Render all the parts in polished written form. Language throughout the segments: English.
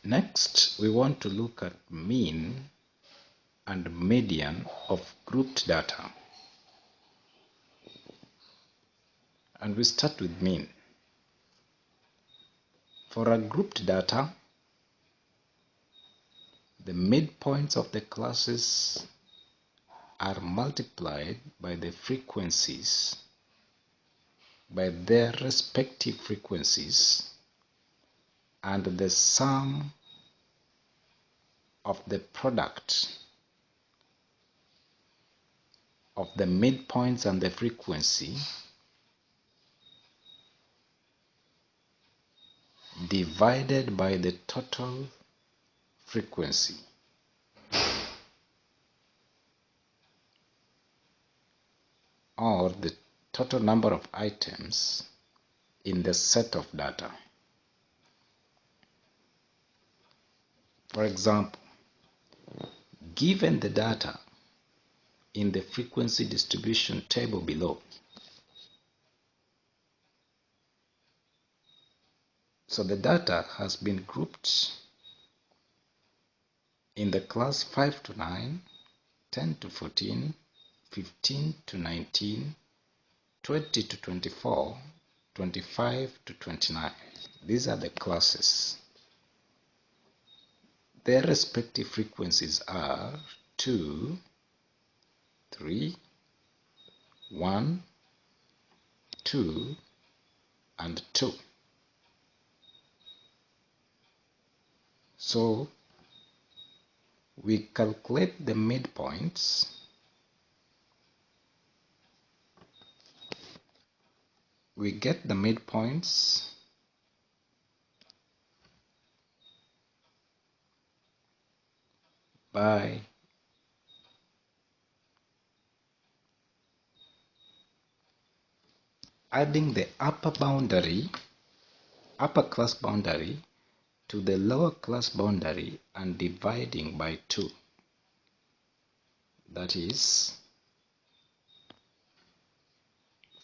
Next, we want to look at mean and median of grouped data. And we start with mean. For a grouped data, the midpoints of the classes are multiplied by the frequencies, by their respective frequencies, and the sum of the product of the midpoints and the frequency divided by the total frequency, or the total number of items in the set of data. For example, given the data in the frequency distribution table below, so the data has been grouped in the class 5 to 9, 10 to 14, 15 to 19, 20 to 24, 25 to 29. These are the classes. Their respective frequencies are 2, 3, 1, 2, and 2. So we calculate the midpoints we get the midpoints by adding the upper class boundary to the lower class boundary and dividing by 2. That is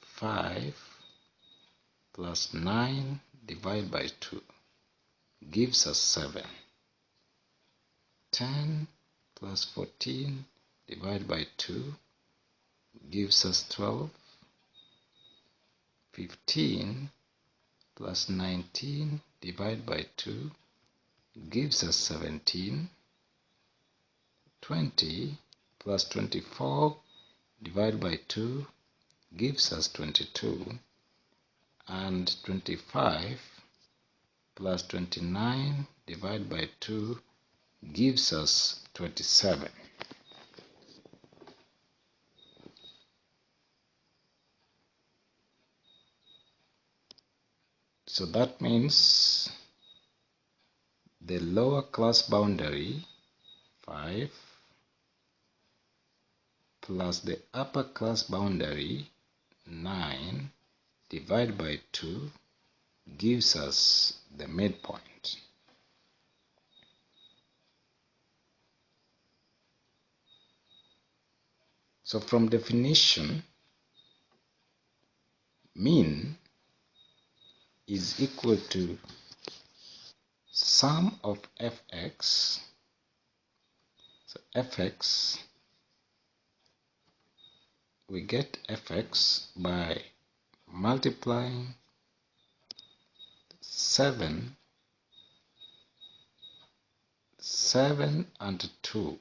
5 plus 9 divided by 2 gives us 7. 10 plus 14 divided by 2 gives us 12. 15 plus 19 divided by 2 gives us 17. 20 plus 24 divided by 2 gives us 22. And 25 plus 29 divided by 2 gives us 27. So that means the lower class boundary 5 plus the upper class boundary 9 divided by 2 gives us the midpoint. So from definition, mean is equal to sum of fx. So fx, we get fx by multiplying 7 and 2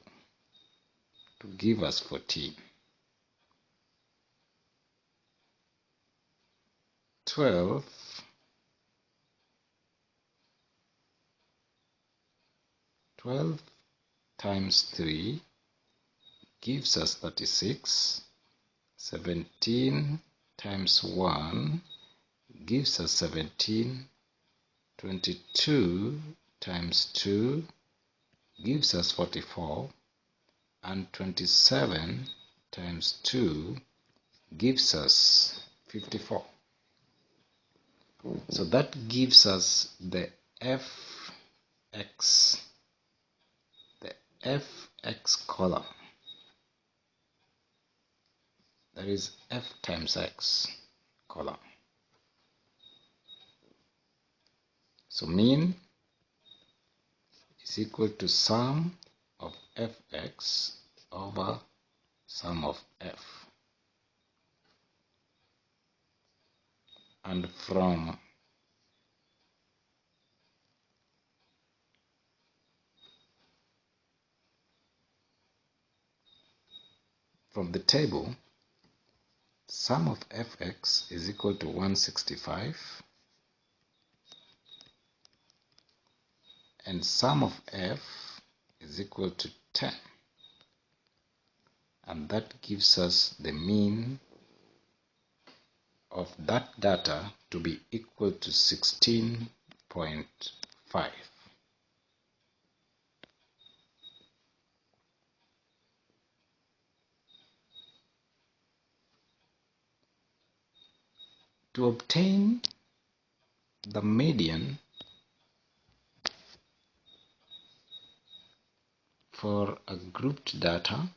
to give us 14. 12 times 3 gives us 36. 17 times 1 gives us 17. 22 times 2 gives us 44. And 27 times 2 gives us 54. So that gives us the fx, column. That is f times x column. So mean is equal to sum of fx over sum of f. And from the table, sum of fx is equal to 165 and sum of f is equal to 10, and that gives us the mean of that data to be equal to 16.5. To obtain the median for a grouped data,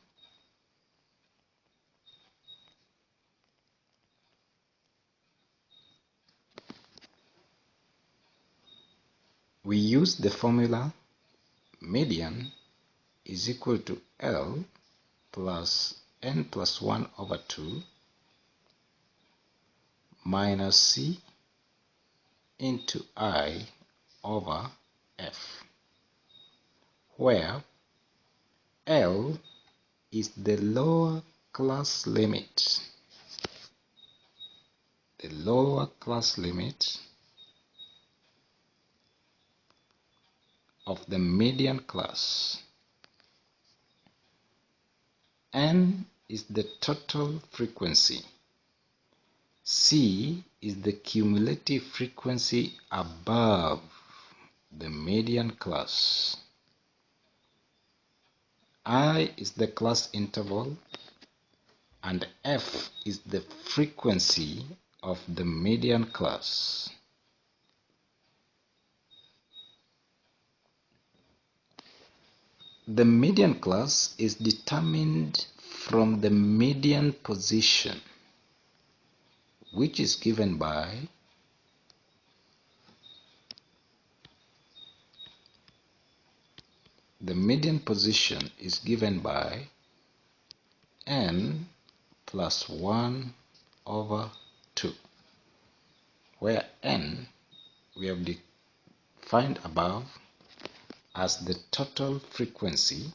we use the formula median is equal to L plus n plus 1 over 2 minus C into I over F, where L is the lower class limit, of the median class. N is the total frequency. C is the cumulative frequency above the median class. I is the class interval, and F is the frequency of the median class. The median class is determined from the median position, which is given by n plus 1 over 2, where n we have defined above as the total frequency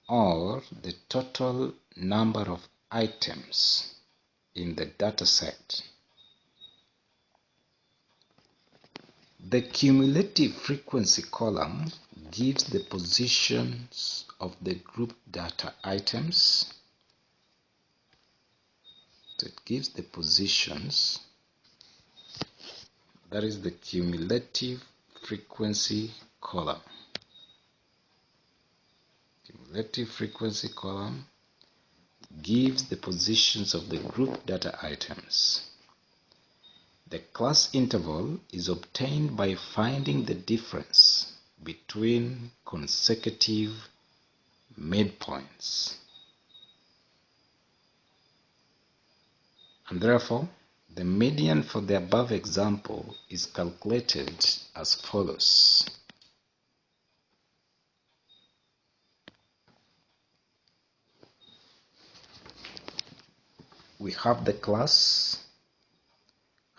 or the total number of items in the data set. The cumulative frequency column gives the positions of the group data items. So it gives the positions, that is the cumulative frequency column. Cumulative frequency column gives the positions of the group data items. The class interval is obtained by finding the difference between consecutive midpoints. And therefore, the median for the above example is calculated as follows. We have the class,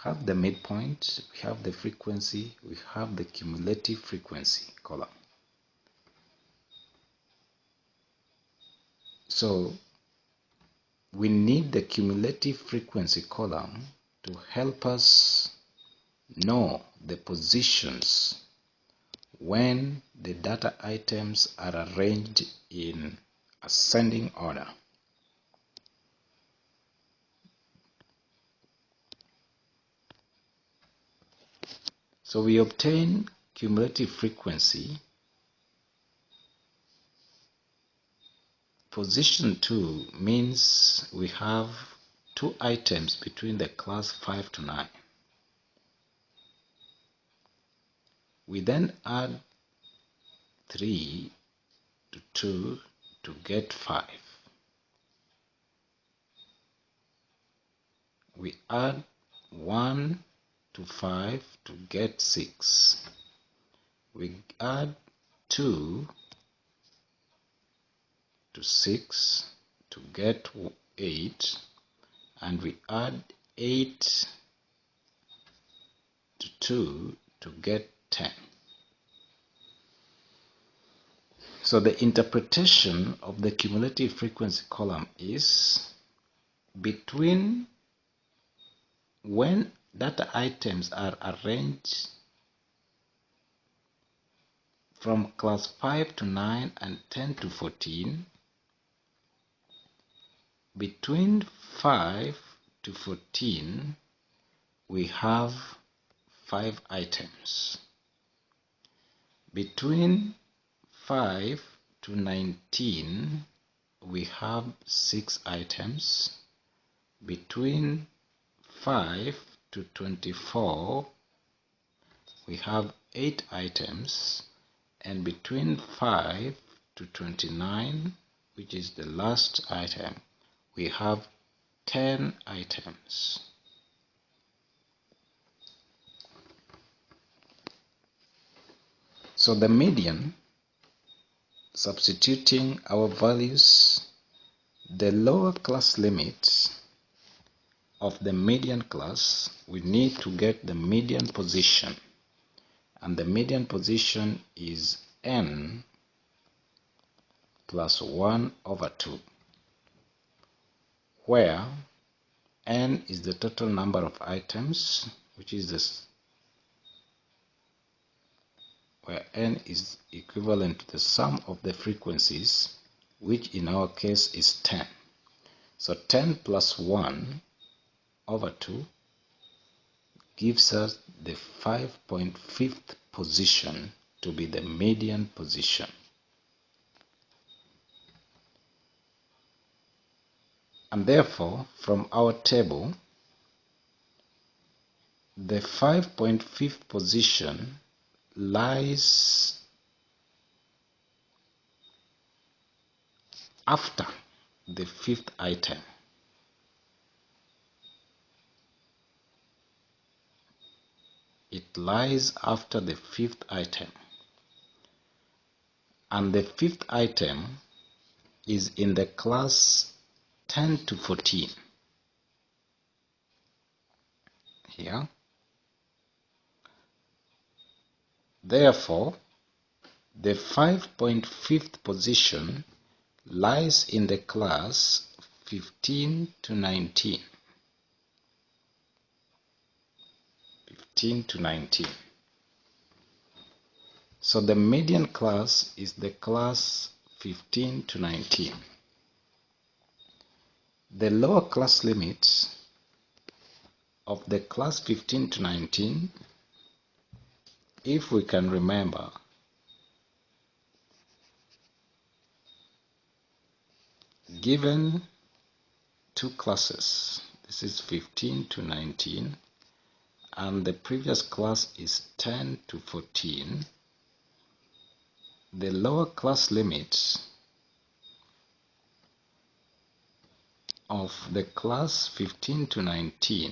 have the midpoint, we have the frequency, we have the cumulative frequency column. So we need the cumulative frequency column to help us know the positions when the data items are arranged in ascending order. So we obtain cumulative frequency. Position 2 means we have 2 items between the class 5 to 9. We then add 3 to 2 to get 5. We add 1 to 5 to get 6. We add 2 to 6 to get 8, and we add 8 to 2 to get 10. So the interpretation of the cumulative frequency column is between when data items are arranged from class 5 to 9 and 10 to 14, between 5 to 14 we have 5 items. Between 5 to 19 we have 6 items. Between 5 to 24 we have 8 items, and between 5 to 29, which is the last item, we have 10 items. So the median, substituting our values, the lower class limit of the median class, we need to get the median position, and the median position is n plus 1 over 2, where n is the total number of items, which is this, where n is equivalent to the sum of the frequencies, which in our case is 10. So 10 plus 1 over 2 gives us the 5.5th position to be the median position. And therefore, from our table, the 5.5th position lies after the 5th item. It lies after the 5th item. And the 5th item is in the class 10 to 14. Here. Therefore, the 5.5th position lies in the class 15 to 19. 15 to 19. So the median class is the class 15 to 19. The lower class limit of the class 15 to 19, if we can remember, given two classes, this is 15 to 19 and the previous class is 10 to 14, the lower class limit of the class 15 to 19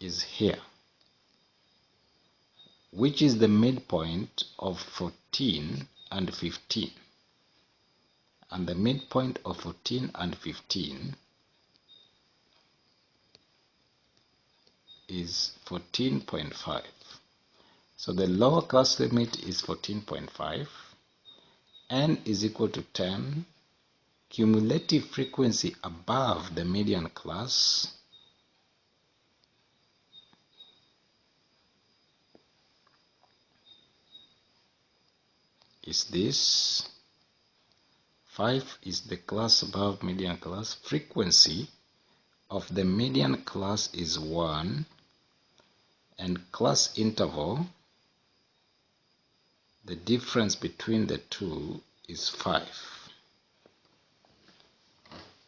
is here, which is the midpoint of 14 and 15. And the midpoint of 14 and 15 is 14.5. So the lower class limit is 14.5. N is equal to 10. Cumulative frequency above the median class is this. 5 is the class above median class. Frequency of the median class is 1, and class interval, the difference between the two is 5.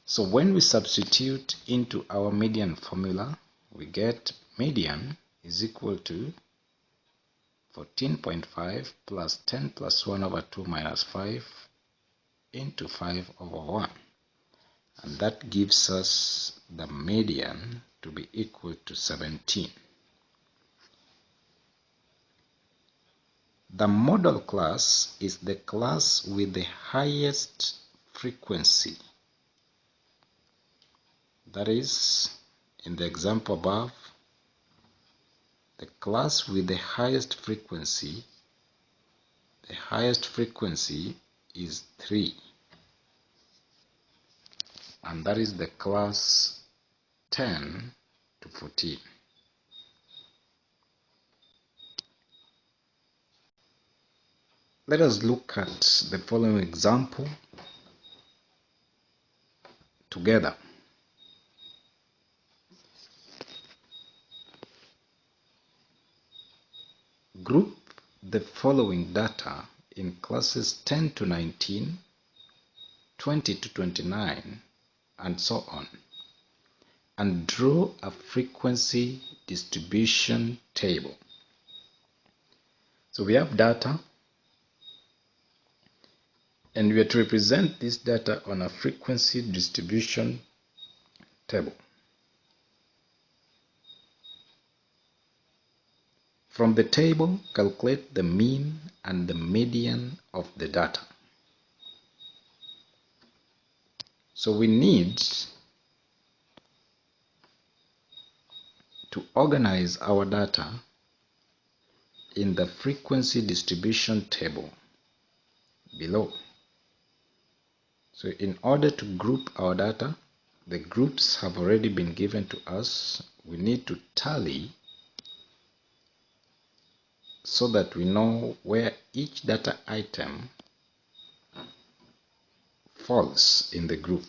So when we substitute into our median formula, we get median is equal to 14.5 plus 10 plus 1 over 2 minus 5 into 5 over 1. And that gives us the median to be equal to 17. The model class is the class with the highest frequency. That is, in the example above, the class with the highest frequency is 3. And that is the class 10 to 14. Let us look at the following example together. Group the following data in classes 10 to 19, 20 to 29, and so on, and draw a frequency distribution table. So we have data, and we are to represent this data on a frequency distribution table. From the table, calculate the mean and the median of the data. So we need to organize our data in the frequency distribution table below. So in order to group our data, the groups have already been given to us. We need to tally so that we know where each data item falls in the group.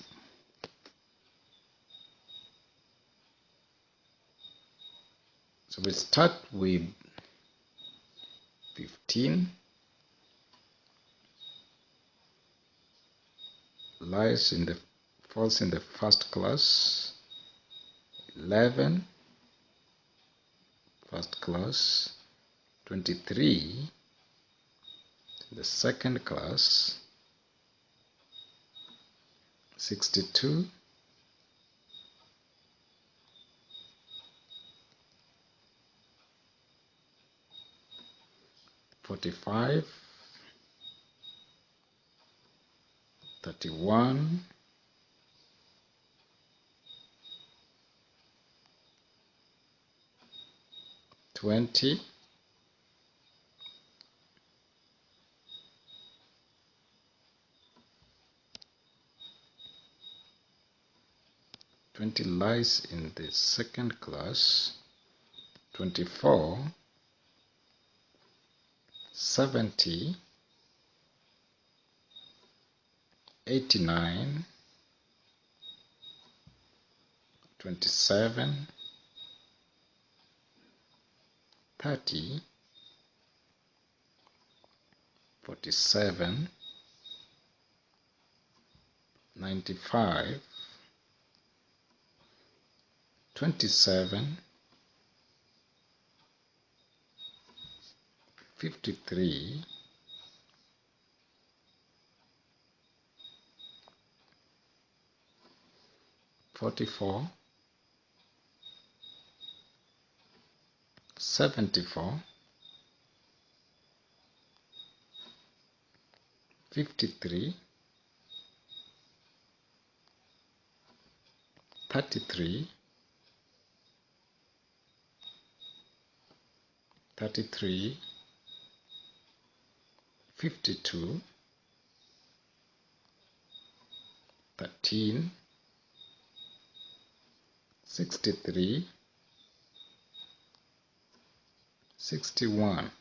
So we start with 15 falls in the first class, 11 first class, 23 the second class, 62 45 31 20 20 lies in the second class, 24 70 89 27 30 47 95 27 53 44 74 53 33 33 52 13 63 61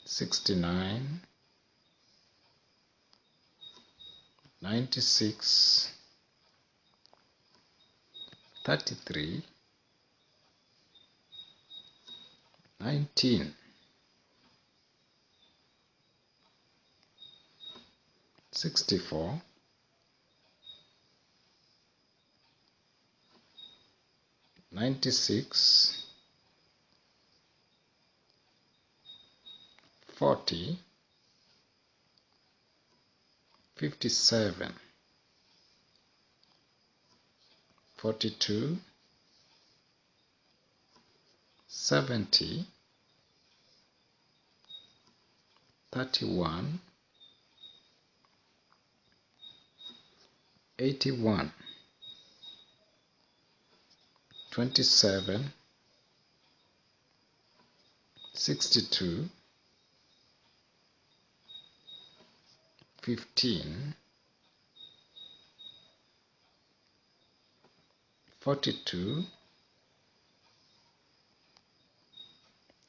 69 96 33 19 64 96 40 57 42 70 31, 81, 27, 62, 15, 42,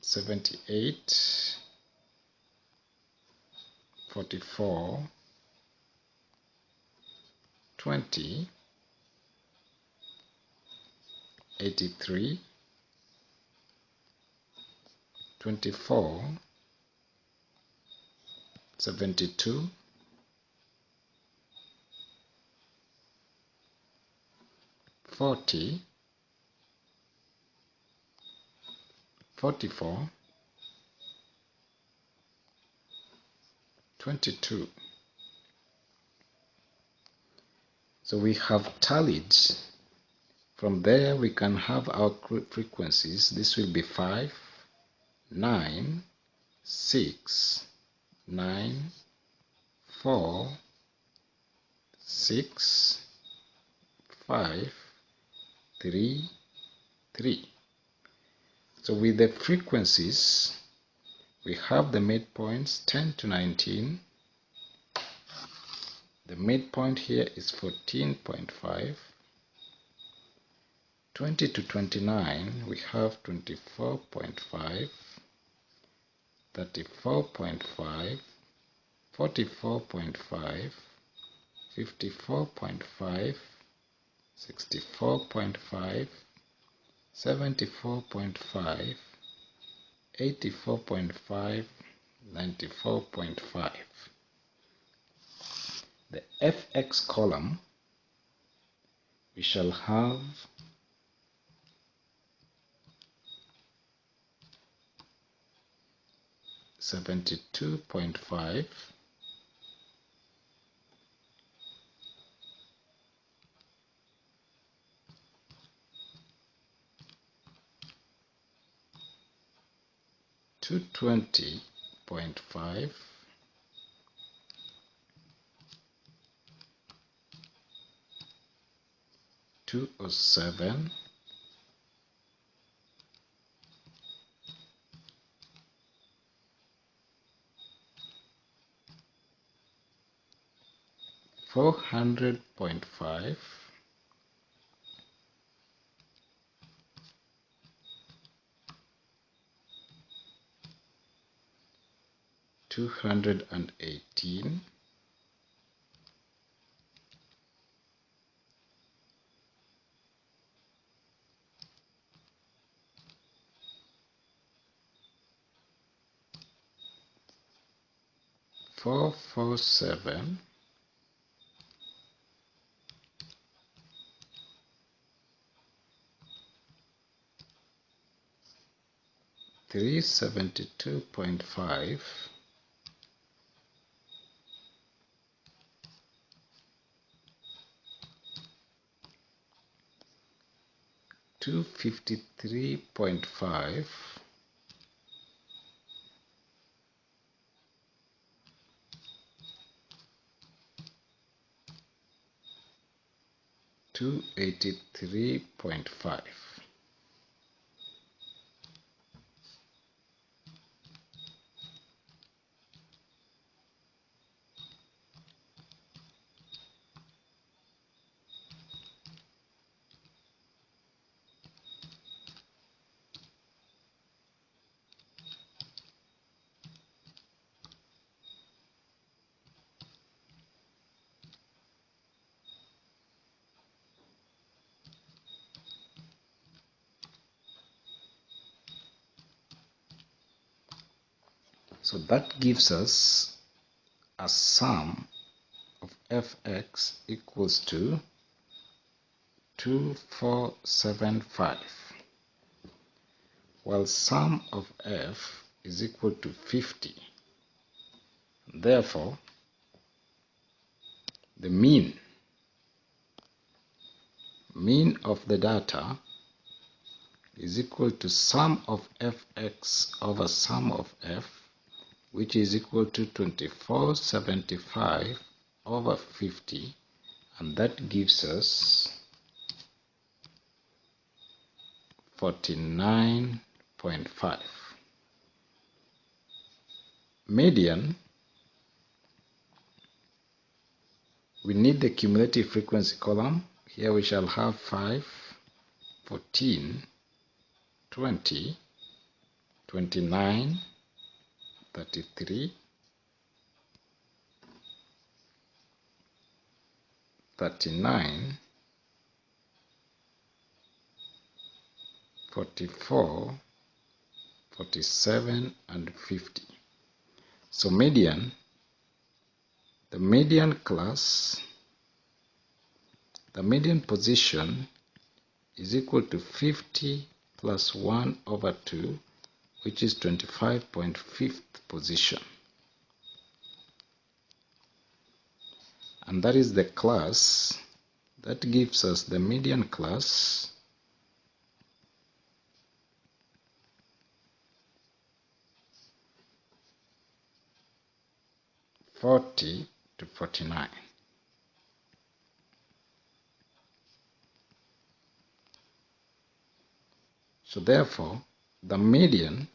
78, 44, 20, 83, 24, 72, 40, 44, 22. So we have tallied. From there we can have our frequencies. This will be 5, 9, 6, 9, 4, 6, 5, 3, 3. So with the frequencies, we have the midpoints 10 to 19. The midpoint here is 14.5. 20 to 29, we have 24.5, 34.5, 44.5, 54.5, 64.5, 74.5, 84.5, 94.5. The FX column, we shall have 72.5, 220.5, 207, 400.5, 218, 447, 372.5, 253.5, 283.5. So that gives us a sum of fx equals to 2475, while sum of f is equal to 50. Therefore, the mean of the data is equal to sum of fx over sum of f, which is equal to 2475 over 50, and that gives us 49.5. Median, we need the cumulative frequency column. Here we shall have 5, 14, 20, 29, 33, 39, 44, 47, and 50. So median, the median class, the median position is equal to 50 plus 1 over 2, which is 25.5th position. And that is the class that gives us the median class, 40 to 49. So therefore, the median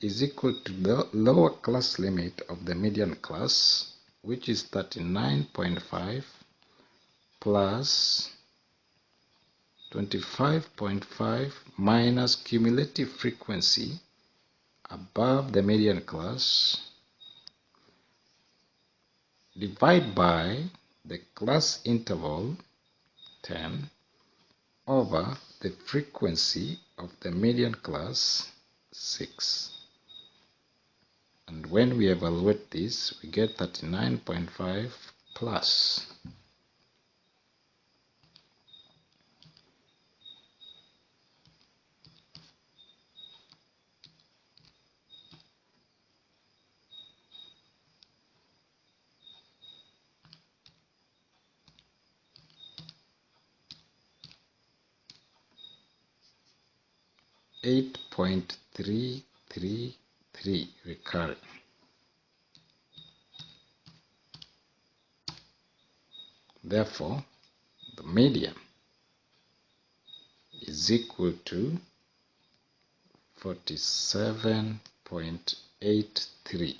is equal to the lower class limit of the median class, which is 39.5 plus 25.5 minus cumulative frequency above the median class, divide by the class interval 10 over the frequency of the median class 6. And when we evaluate this, we get 39.5 plus 8.333 recurring. Therefore, the median is equal to 47.83.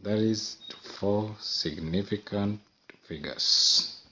That is 4 significant figures.